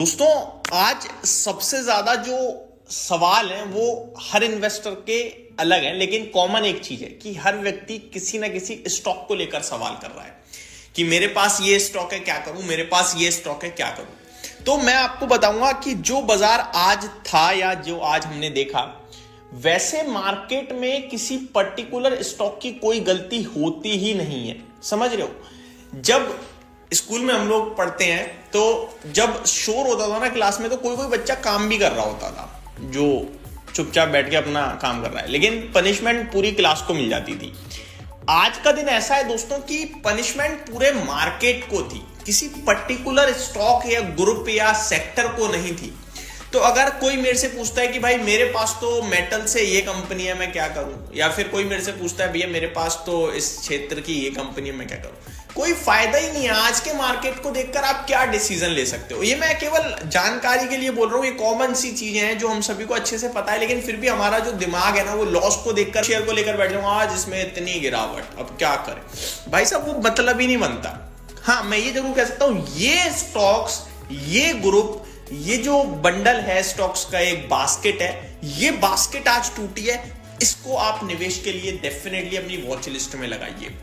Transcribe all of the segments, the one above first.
दोस्तों, आज सबसे ज्यादा जो सवाल है वो हर इन्वेस्टर के अलग है, लेकिन कॉमन एक चीज है कि हर व्यक्ति किसी ना किसी स्टॉक को लेकर सवाल कर रहा है कि मेरे पास ये स्टॉक है क्या करूं, मेरे पास ये स्टॉक है क्या करूं। तो मैं आपको बताऊंगा कि जो बाजार आज था या जो आज हमने देखा, वैसे मार्केट में किसी पर्टिकुलर स्टॉक की कोई गलती होती ही नहीं है। समझ रहे हो? जब स्कूल में हम लोग पढ़ते हैं तो जब शोर होता था ना क्लास में, तो कोई कोई बच्चा काम भी कर रहा होता था जो चुपचाप बैठ के अपना काम कर रहा है, लेकिन पनिशमेंट पूरी क्लास को मिल जाती थी। आज का दिन ऐसा है दोस्तों कि पनिशमेंट पूरे मार्केट को थी, किसी पर्टिकुलर स्टॉक या ग्रुप या सेक्टर को नहीं थी। तो अगर कोई मेरे से पूछता है कि भाई मेरे पास तो मेटल से ये कंपनी है, मैं क्या करूं, या फिर कोई मेरे से पूछता है भैया मेरे पास तो इस क्षेत्र की ये कंपनी है, मैं क्या करूं, कोई फायदा ही नहीं है। आज के मार्केट को देखकर आप क्या डिसीजन ले सकते हो? ये मैं केवल जानकारी के लिए बोल रहा हूँ, ये कॉमन सी चीजें हैं जो हम सभी को अच्छे से पता है, लेकिन फिर भी हमारा जो दिमाग है ना वो लॉस को देखकर शेयर को लेकर बैठ जाऊँ, आज इसमें इतनी गिरावट, अब क्या करें। भाई साहब, वो मतलब ही नहीं बनता। हाँ, मैं ये जरूर कह सकता हूँ, ये स्टॉक्स, ये ग्रुप, ये जो बंडल है स्टॉक्स का, एक बास्केट है, ये बास्केट आज टूटी है, इसको आप निवेश के लिए डेफिनेटली अपनी वॉच लिस्ट में लगाइए।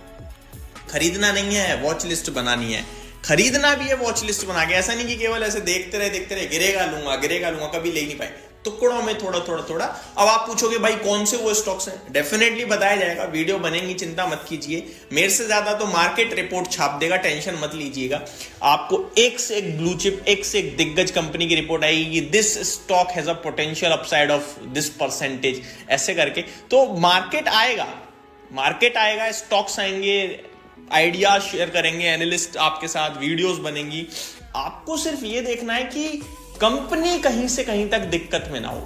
खरीदना नहीं है, वॉच लिस्ट बनानी है। खरीदना भी है, वॉच लिस्ट बना के। ऐसा नहीं कि केवल ऐसे देखते रहे गिरेगा लूंगा, कभी ले नहीं पाए, टुकड़ों में थोड़ा थोड़ा। अब आप पूछोगे भाई कौन से वो स्टॉक्स हैं, डेफिनेटली बताया जाएगा, वीडियो बनेंगी, चिंता मत कीजिए। मेरे से ज्यादा तो मार्केट रिपोर्ट छाप देगा, टेंशन मत लीजिएगा। आपको एक से एक ब्लू चिप, एक से एक दिग्गज कंपनी की रिपोर्ट आएगी, this stock has a potential upside of this percentage, ऐसे करके। तो मार्केट आएगा, स्टॉक्स आएंगे, आइडिया शेयर करेंगे एनालिस्ट आपके साथ, वीडियोस बनेंगी। आपको सिर्फ ये देखना है कि कंपनी कहीं से कहीं तक दिक्कत में ना हो।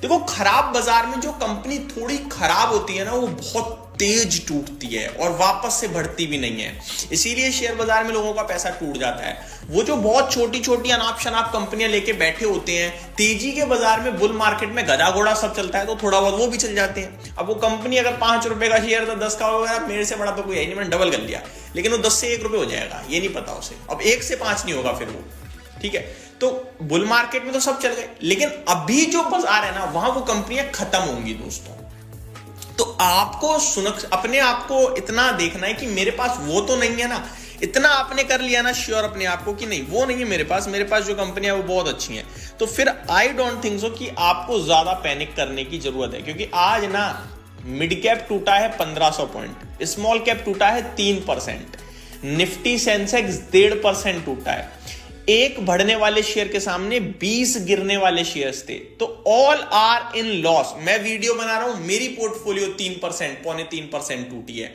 देखो, खराब बाजार में जो कंपनी थोड़ी खराब होती है ना, वो बहुत तेज टूटती है और वापस से बढ़ती भी नहीं है। इसीलिए शेयर बाजार में लोगों का पैसा टूट जाता है। वो जो बहुत छोटी छोटी अनाप शनाप कंपनियां लेके बैठे होते हैं, तेजी के बाजार में, बुल मार्केट में गधा घोड़ा सब चलता है, तो थोड़ा बहुत वो भी चल जाते हैं। अब वो कंपनी अगर 5 रुपए का शेयर था 10 का होगा, मेरे से बड़ा तो कोई है नहीं, मैंने डबल कर लिया, लेकिन वो 10 से 1 रुपए हो जाएगा, ये नहीं पता उसे। अब 1 से 5 नहीं होगा फिर वो, ठीक है। तो बुल मार्केट में तो सब चल गए, लेकिन अभी जो बाजार है ना, वहां वो कंपनियां खत्म होंगी दोस्तों। तो आपको अपने आप को इतना देखना है कि मेरे पास वो तो नहीं है ना, इतना आपने कर लिया ना श्योर अपने आप को कि नहीं वो नहीं है मेरे पास जो कंपनियां वो बहुत अच्छी हैं, तो फिर आई डोंट थिंक सो कि आपको ज्यादा पैनिक करने की जरूरत है। क्योंकि आज ना मिड कैप टूटा है 1500 पॉइंट, स्मॉल कैप टूटा है 3%, निफ्टी सेंसेक्स 1.5% टूटा है। एक बढ़ने वाले शेयर के सामने 20 गिरने वाले शेयर्स थे, तो ऑल आर इन लॉस। मैं वीडियो बना रहा हूं, मेरी पोर्टफोलियो 3%, 3.25% टूटी है,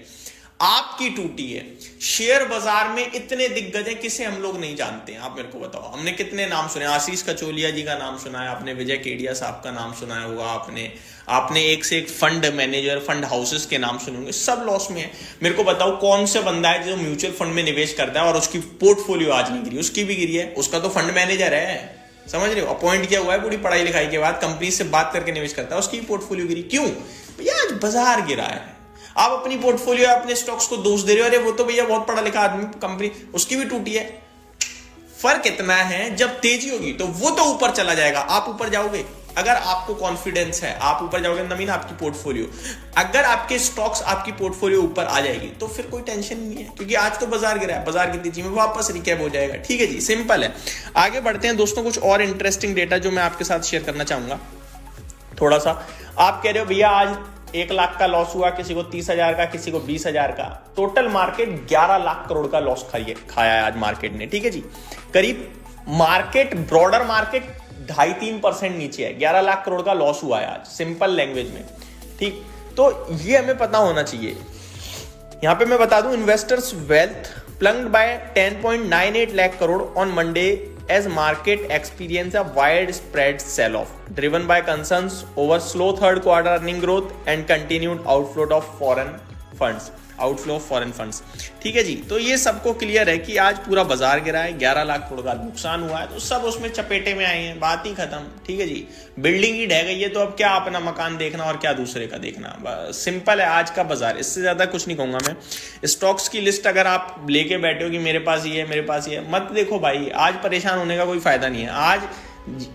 आपकी टूटी है। शेयर बाजार में इतने दिग्गज हैं, किसे हम लोग नहीं जानते हैं, आप मेरे को बताओ। हमने कितने नाम सुने, आशीष कचोलिया जी का नाम सुना है आपने, विजय केडिया साहब का नाम सुना होगा आपने एक से एक फंड मैनेजर, फंड हाउसेस के नाम सुने होंगे, सब लॉस में है। मेरे को बताओ कौन से बंदा है जो म्यूचुअल फंड में निवेश करता है और उसकी पोर्टफोलियो आज नहीं गिरी? उसकी भी गिरी है, उसका तो फंड मैनेजर है, समझ रहे हो, अपॉइंट किया हुआ है, पूरी पढ़ाई लिखाई के बाद कंपनी से बात करके निवेश करता है, उसकी पोर्टफोलियो गिरी। क्यों भैया? आज बाजार गिरा है। आप अपनी पोर्टफोलियो, अपने स्टॉक्स को दोष दे रहे हो, अरे वो तो भैया बहुत पढ़ा लिखा आदमी, कंपनी उसकी भी टूटी है। फर्क इतना है, जब तेजी होगी तो वो तो ऊपर चला जाएगा, आप ऊपर जाओगे। अगर आपको कॉन्फिडेंस है, आप ऊपर जाओगे, नमीन आपकी पोर्टफोलियो, अगर आपके स्टॉक्स, आपकी पोर्टफोलियो ऊपर आ जाएगी तो फिर कोई टेंशन नहीं है, क्योंकि आज तो बाजार गिरा है, बाजार की तेजी में वापस रिकैप हो जाएगा। ठीक है जी, सिंपल है। आगे बढ़ते हैं दोस्तों, कुछ और इंटरेस्टिंग डेटा जो मैं आपके साथ शेयर करना चाहूंगा थोड़ा सा। आप कह रहे हो भैया आज 1 लाख का लॉस हुआ, किसी को 30,000 का, किसी को 20,000 का। टोटल मार्केट 11 लाख करोड़ का लॉस खाया है आज मार्केट ने, ठीक है जी। करीब मार्केट, ब्रॉडर मार्केट 2.5-3% नीचे है, 11 लाख करोड़ का लॉस हुआ है आज, सिंपल लैंग्वेज में, ठीक। तो ये हमें पता होना चाहिए। यहां पे मैं बता दूं, investors wealth plunged by 10.98 lakh crore on Monday as market experienced a widespread sell-off driven by concerns over slow third quarter earning growth and continued outflow of funds, outflow of foreign funds. ठीक है जी, तो ये सबको क्लियर है कि आज पूरा बाजार गिरा है, 11 लाख करोड़ का नुकसान हुआ है, तो सब उसमें चपेटे में आए हैं, बात ही खत्म। ठीक है जी, बिल्डिंग ही ढह गई है, तो अब क्या अपना मकान देखना और क्या दूसरे का देखना। सिंपल है आज का बाजार, इससे ज्यादा कुछ नहीं कहूंगा मैं। स्टॉक्स की लिस्ट अगर आप लेके बैठे हो कि मेरे पास ये है, मेरे पास ये है, मत देखो भाई, आज परेशान होने का कोई फायदा नहीं है। आज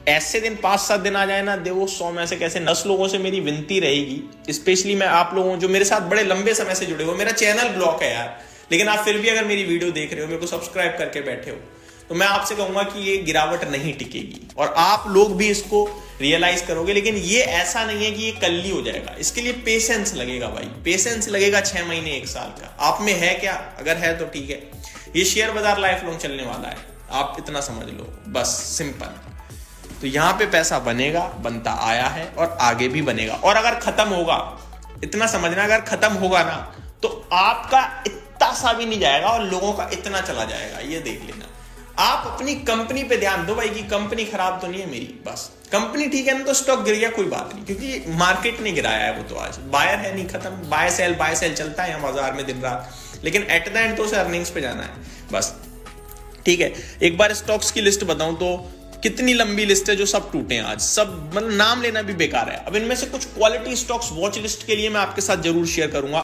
ऐसे दिन 5-7 दिन आ जाए ना, देखो 100 में से कैसे 10 लोगों से मेरी विनती रहेगी, स्पेशली मैं आप लोगों जो मेरे साथ बड़े लंबे समय से जुड़े हो, मेरा चैनल ब्लॉक है यार, लेकिन आप फिर भी अगर मेरी वीडियो देख रहे हो, मेरे को सब्सक्राइब करके बैठे हो, तो मैं आपसे कहूंगा कि ये गिरावट नहीं टिकेगी और आप लोग भी इसको रियलाइज करोगे। लेकिन ये ऐसा नहीं है कि ये कल ही हो जाएगा, इसके लिए पेशेंस लगेगा भाई, पेशेंस लगेगा 6 महीने 1 साल का। आप में है क्या? अगर है तो ठीक है, ये शेयर बाजार लाइफ लॉन्ग चलने वाला है, आप इतना समझ लो बस, सिंपल। तो यहां पे पैसा बनेगा, बनता आया है और आगे भी बनेगा। और अगर खत्म होगा, इतना समझना, अगर खत्म होगा ना तो आपका इतना सा भी नहीं जाएगा और लोगों का इतना चला जाएगा, ये देख लेना। आप अपनी कंपनी पे ध्यान दो भाई कि कंपनी खराब तो नहीं है मेरी, बस कंपनी ठीक है ना, तो स्टॉक गिर गया कोई बात नहीं, क्योंकि मार्केट ने गिराया है वो, तो आज बायर है नहीं, खत्म। बाय सेल चलता है बाजार में दिन रात, लेकिन एट द एंड तो उसे अर्निंग्स पे जाना है बस। ठीक है, एक बार स्टॉक्स की लिस्ट बताऊं तो कितनी लंबी लिस्ट है, जो सब टूटे हैं आज, सब मतलब नाम लेना भी बेकार है। अब इनमें से कुछ क्वालिटी स्टॉक्स वॉच लिस्ट के लिए मैं आपके साथ जरूर शेयर करूंगा।